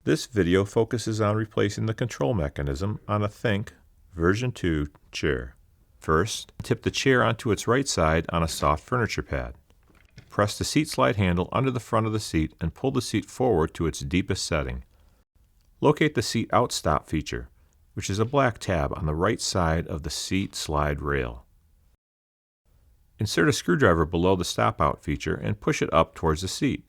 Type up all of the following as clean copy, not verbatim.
This video focuses on replacing the control mechanism on a Think version 2 chair. First, tip the chair onto its right side on a soft furniture pad. Press the seat slide handle under the front of the seat and pull the seat forward to its deepest setting. Locate the seat out stop feature, which is a black tab on the right side of the seat slide rail. Insert a screwdriver below the stop out feature and push it up towards the seat.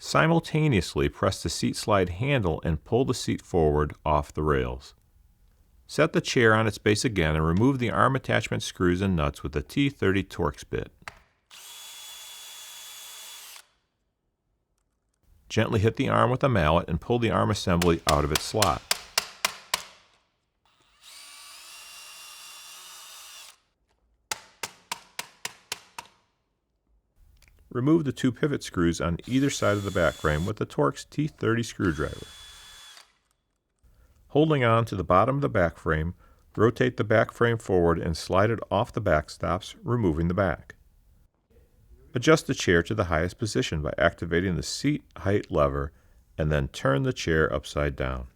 Simultaneously press the seat slide handle and pull the seat forward off the rails. Set the chair on its base again and remove the arm attachment screws and nuts with the T30 Torx bit. Gently hit the arm with a mallet and pull the arm assembly out of its slot. Remove the two pivot screws on either side of the back frame with the Torx T30 screwdriver. Holding on to the bottom of the back frame, rotate the back frame forward and slide it off the back stops, removing the back. Adjust the chair to the highest position by activating the seat height lever and then turn the chair upside down.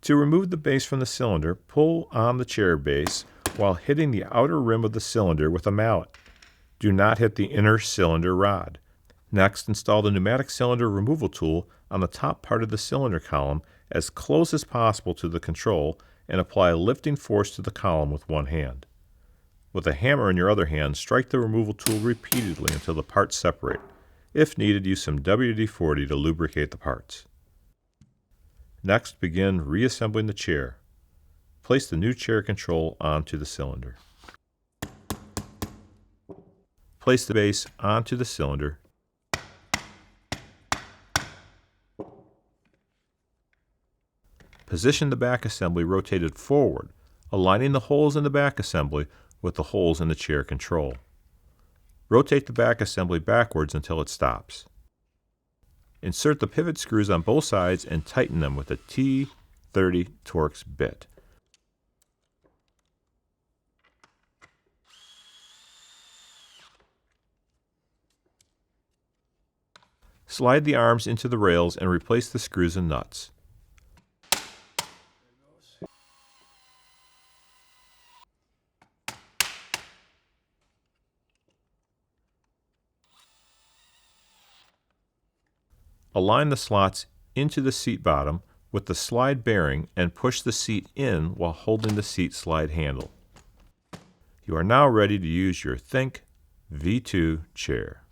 To remove the base from the cylinder, pull on the chair base while hitting the outer rim of the cylinder with a mallet. Do not hit the inner cylinder rod. Next, install the pneumatic cylinder removal tool on the top part of the cylinder column as close as possible to the control and apply a lifting force to the column with one hand. With a hammer in your other hand, strike the removal tool repeatedly until the parts separate. If needed, use some WD-40 to lubricate the parts. Next, begin reassembling the chair. Place the new chair control onto the cylinder. Place the base onto the cylinder. Position the back assembly rotated forward, aligning the holes in the back assembly with the holes in the chair control. Rotate the back assembly backwards until it stops. Insert the pivot screws on both sides and tighten them with a T30 Torx bit. Slide the arms into the rails and replace the screws and nuts. Align the slots into the seat bottom with the slide bearing and push the seat in while holding the seat slide handle. You are now ready to use your Think V2 chair.